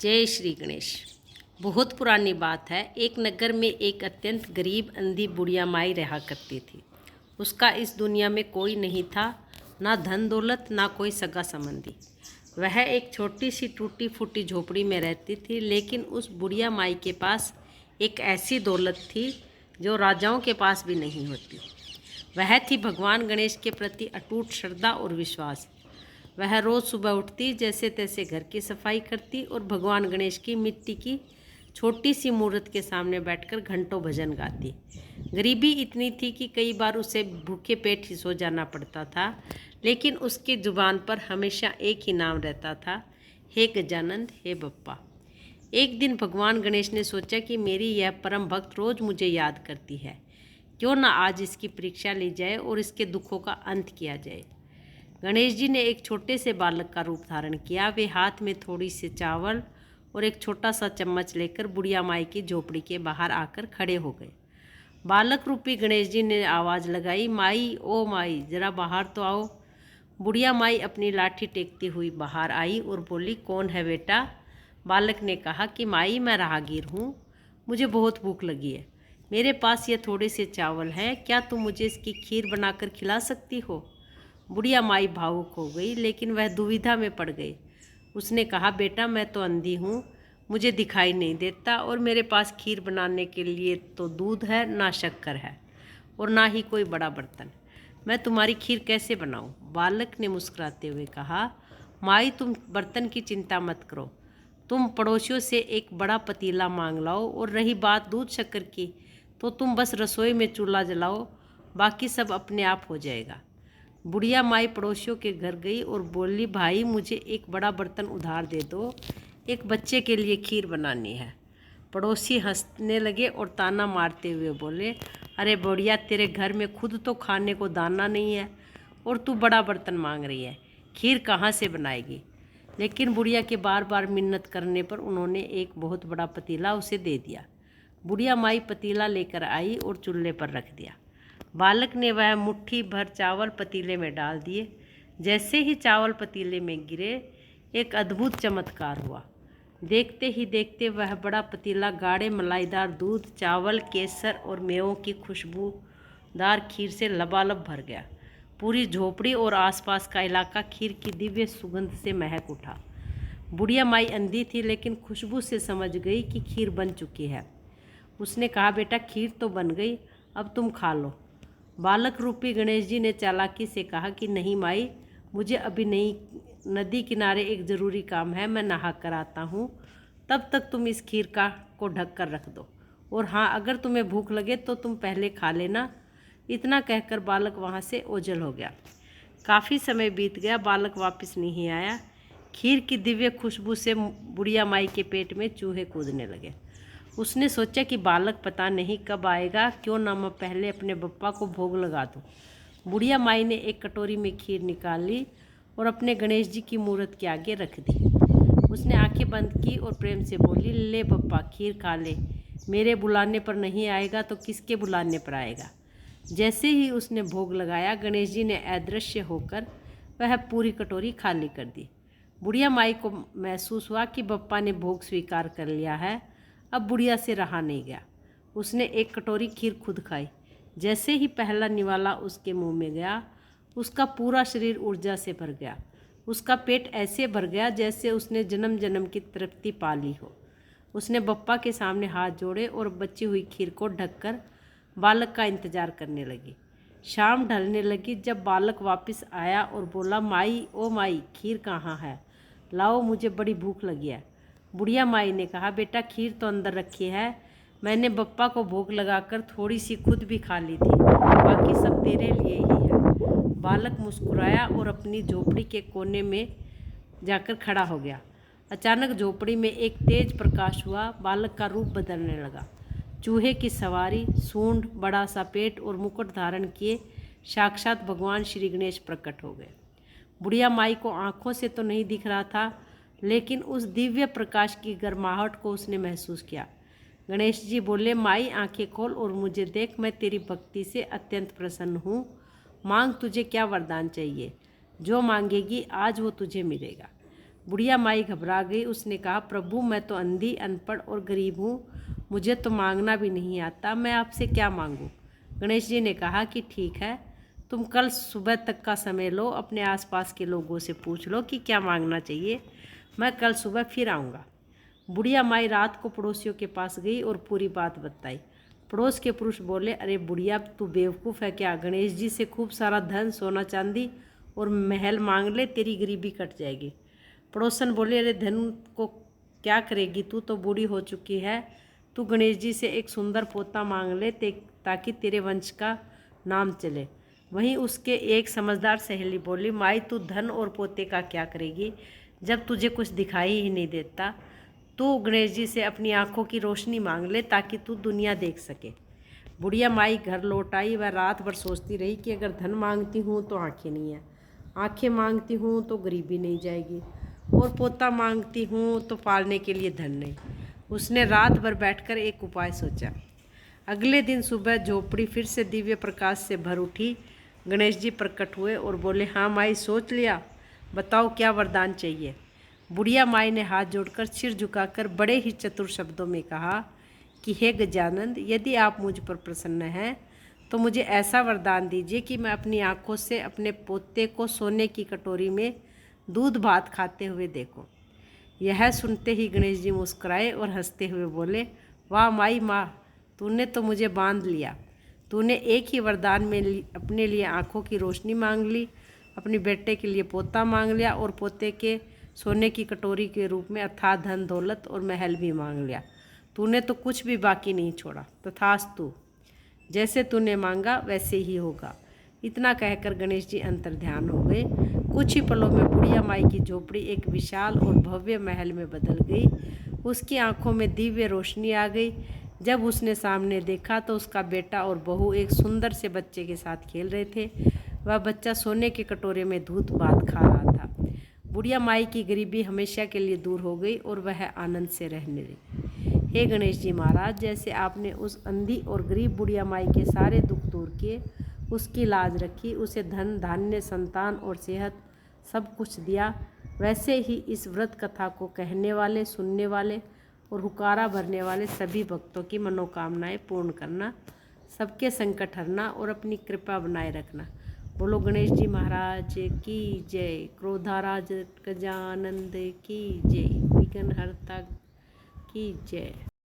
जय श्री गणेश। बहुत पुरानी बात है। एक नगर में एक अत्यंत गरीब अंधी बुढ़िया माई रहा करती थी। उसका इस दुनिया में कोई नहीं था, ना धन दौलत, ना कोई सगा संबंधी। वह एक छोटी सी टूटी फूटी झोपड़ी में रहती थी, लेकिन उस बुढ़िया माई के पास एक ऐसी दौलत थी जो राजाओं के पास भी नहीं होती। वह थी भगवान गणेश के प्रति अटूट श्रद्धा और विश्वास। वह रोज़ सुबह उठती, जैसे तैसे घर की सफाई करती और भगवान गणेश की मिट्टी की छोटी सी मूर्त के सामने बैठकर घंटों भजन गाती। गरीबी इतनी थी कि कई बार उसे भूखे पेट ही सो जाना पड़ता था, लेकिन उसकी जुबान पर हमेशा एक ही नाम रहता था, हे गजानंद, हे बप्पा। एक दिन भगवान गणेश ने सोचा कि मेरी यह परम भक्त रोज़ मुझे याद करती है, क्यों ना आज इसकी परीक्षा ली जाए और इसके दुखों का अंत किया जाए। गणेश जी ने एक छोटे से बालक का रूप धारण किया। वे हाथ में थोड़ी सी चावल और एक छोटा सा चम्मच लेकर बुढ़िया माई की झोपड़ी के बाहर आकर खड़े हो गए। बालक रूपी गणेश जी ने आवाज़ लगाई, माई, ओ माई, जरा बाहर तो आओ। बुढ़िया माई अपनी लाठी टेकती हुई बाहर आई और बोली, कौन है बेटा? बालक ने कहा कि माई, मैं राहगीर हूँ, मुझे बहुत भूख लगी है। मेरे पास ये थोड़े से चावल हैं, क्या तुम मुझे इसकी खीर बनाकर खिला सकती हो? बुढ़िया माई भावुक हो गई, लेकिन वह दुविधा में पड़ गई। उसने कहा, बेटा, मैं तो अंधी हूँ, मुझे दिखाई नहीं देता और मेरे पास खीर बनाने के लिए तो दूध है, ना शक्कर है और ना ही कोई बड़ा बर्तन। मैं तुम्हारी खीर कैसे बनाऊँ? बालक ने मुस्कुराते हुए कहा, माई, तुम बर्तन की चिंता मत करो। तुम पड़ोसियों से एक बड़ा पतीला मांग लाओ, और रही बात दूध शक्कर की, तो तुम बस रसोई में चूल्हा जलाओ, बाकी सब अपने आप हो जाएगा। बुढ़िया माई पड़ोसियों के घर गई और बोली, भाई, मुझे एक बड़ा बर्तन उधार दे दो, एक बच्चे के लिए खीर बनानी है। पड़ोसी हंसने लगे और ताना मारते हुए बोले, अरे बुढ़िया, तेरे घर में खुद तो खाने को दाना नहीं है और तू बड़ा बर्तन मांग रही है, खीर कहाँ से बनाएगी? लेकिन बुढ़िया के बार बार मिन्नत करने पर उन्होंने एक बहुत बड़ा पतीला उसे दे दिया। बुढ़िया माई पतीला लेकर आई और चूल्हे पर रख दिया। बालक ने वह मुट्ठी भर चावल पतीले में डाल दिए। जैसे ही चावल पतीले में गिरे, एक अद्भुत चमत्कार हुआ। देखते ही देखते वह बड़ा पतीला गाढ़े मलाईदार दूध, चावल, केसर और मेवों की खुशबूदार खीर से लबालब भर गया। पूरी झोपड़ी और आसपास का इलाका खीर की दिव्य सुगंध से महक उठा। बुढ़िया माई अंधी थी, लेकिन खुशबू से समझ गई कि खीर बन चुकी है। उसने कहा, बेटा, खीर तो बन गई, अब तुम खा लो। बालक रूपी गणेश जी ने चालाकी से कहा कि नहीं माई, मुझे अभी नहीं, नदी किनारे एक ज़रूरी काम है, मैं नहा कर आता हूँ, तब तक तुम इस खीर को ढक कर रख दो, और हाँ, अगर तुम्हें भूख लगे तो तुम पहले खा लेना। इतना कहकर बालक वहाँ से ओझल हो गया। काफ़ी समय बीत गया, बालक वापस नहीं आया। खीर की दिव्य खुशबू से बुढ़िया माई के पेट में चूहे कूदने लगे। उसने सोचा कि बालक पता नहीं कब आएगा, क्यों ना मैं पहले अपने बप्पा को भोग लगा दूं। बुढ़िया माई ने एक कटोरी में खीर निकाल ली और अपने गणेश जी की मूर्त के आगे रख दी। उसने आंखें बंद की और प्रेम से बोली, ले बप्पा, खीर खा ले, मेरे बुलाने पर नहीं आएगा तो किसके बुलाने पर आएगा? जैसे ही उसने भोग लगाया, गणेश जी ने अदृश्य होकर वह पूरी कटोरी खाली कर दी। बुढ़िया माई को महसूस हुआ कि बप्पा ने भोग स्वीकार कर लिया है। अब बुढ़िया से रहा नहीं गया। उसने एक कटोरी खीर खुद खाई। जैसे ही पहला निवाला उसके मुंह में गया, उसका पूरा शरीर ऊर्जा से भर गया। उसका पेट ऐसे भर गया जैसे उसने जन्म जन्म की तृप्ति पा ली हो। उसने बप्पा के सामने हाथ जोड़े और बची हुई खीर को ढककर बालक का इंतजार करने लगी। शाम ढलने लगी जब बालक वापस आया और बोला, माई, ओ माई, खीर कहाँ है? लाओ, मुझे बड़ी भूख लगी है। बुढ़िया माई ने कहा, बेटा, खीर तो अंदर रखी है, मैंने बप्पा को भोग लगाकर थोड़ी सी खुद भी खा ली थी, बाकी सब तेरे लिए ही है। बालक मुस्कुराया और अपनी झोपड़ी के कोने में जाकर खड़ा हो गया। अचानक झोपड़ी में एक तेज प्रकाश हुआ। बालक का रूप बदलने लगा। चूहे की सवारी, सूंड, बड़ा सा पेट और मुकुट धारण किए साक्षात भगवान श्री गणेश प्रकट हो गए। बुढ़िया माई को आंखों से तो नहीं दिख रहा था, लेकिन उस दिव्य प्रकाश की गर्माहट को उसने महसूस किया। गणेश जी बोले, माई, आंखें खोल और मुझे देख, मैं तेरी भक्ति से अत्यंत प्रसन्न हूँ। मांग, तुझे क्या वरदान चाहिए? जो मांगेगी आज वो तुझे मिलेगा। बुढ़िया माई घबरा गई। उसने कहा, प्रभु मैं तो अंधी, अनपढ़ और गरीब हूँ, मुझे तो मांगना भी नहीं आता, मैं आपसे क्या मांगूँ। गणेश जी ने कहा कि ठीक है, तुम कल सुबह तक का समय लो, अपने आसपास के लोगों से पूछ लो कि क्या मांगना चाहिए, मैं कल सुबह फिर आऊँगा। बुढ़िया माई रात को पड़ोसियों के पास गई और पूरी बात बताई। पड़ोस के पुरुष बोले, अरे बुढ़िया तू बेवकूफ़ है क्या, गणेश जी से खूब सारा धन, सोना चांदी और महल मांग ले, तेरी गरीबी कट जाएगी। पड़ोसन बोले, अरे धन को क्या करेगी, तू तो बूढ़ी हो चुकी है, तू गणेश जी से एक सुंदर पोता मांग ले ताकि तेरे वंश का नाम चले। वहीं उसके एक समझदार सहेली बोली, माई तू धन और पोते का क्या करेगी, जब तुझे कुछ दिखाई ही नहीं देता। तू गणेश जी से अपनी आंखों की रोशनी मांग ले ताकि तू दुनिया देख सके। बुढ़िया माई घर लौट आई। वह रात भर सोचती रही कि अगर धन मांगती हूँ तो आंखें नहीं है, आंखें मांगती हूँ तो गरीबी नहीं जाएगी, और पोता मांगती हूँ तो पालने के लिए धन नहीं। उसने रात भर बैठकर एक उपाय सोचा। अगले दिन सुबह झोपड़ी फिर से दिव्य प्रकाश से भर उठी। गणेश जी प्रकट हुए और बोले, हाँ माई सोच लिया, बताओ क्या वरदान चाहिए। बुढ़िया माई ने हाथ जोड़कर सिर झुकाकर बड़े ही चतुर शब्दों में कहा कि हे गजानंद, यदि आप मुझ पर प्रसन्न हैं तो मुझे ऐसा वरदान दीजिए कि मैं अपनी आंखों से अपने पोते को सोने की कटोरी में दूध भात खाते हुए देखूं। यह सुनते ही गणेश जी मुस्कुराए और हंसते हुए बोले, वाह माई माँ, तूने तो मुझे बांध लिया। तूने एक ही वरदान में अपने लिए आंखों की रोशनी मांग ली, अपने बेटे के लिए पोता मांग लिया और पोते के सोने की कटोरी के रूप में अथाह धन दौलत और महल भी मांग लिया। तूने तो कुछ भी बाकी नहीं छोड़ा। तथास्तु, जैसे तूने मांगा वैसे ही होगा। इतना कहकर गणेश जी अंतर्ध्यान हो गए। कुछ ही पलों में बुढ़िया माई की झोपड़ी एक विशाल और भव्य महल में बदल गई। उसकी आंखों में दिव्य रोशनी आ गई। जब उसने सामने देखा तो उसका बेटा और बहू एक सुंदर से बच्चे के साथ खेल रहे थे। वह बच्चा सोने के कटोरे में दूध भात खा रहा था। बुढ़िया माई की गरीबी हमेशा के लिए दूर हो गई और वह आनंद से रहने लगी। हे गणेश जी महाराज, जैसे आपने उस अंधी और गरीब बुढ़िया माई के सारे दुख दूर किए, उसकी लाज रखी, उसे धन धान्य संतान और सेहत सब कुछ दिया, वैसे ही इस व्रत कथा को कहने वाले, सुनने वाले और हुकारा भरने वाले सभी भक्तों की मनोकामनाएं पूर्ण करना, सबके संकट हरना और अपनी कृपा बनाए रखना। बोलो गणेश जी महाराज की जय। क्रोधाराज गजानंद की जय। विघ्नहर्ता की जय।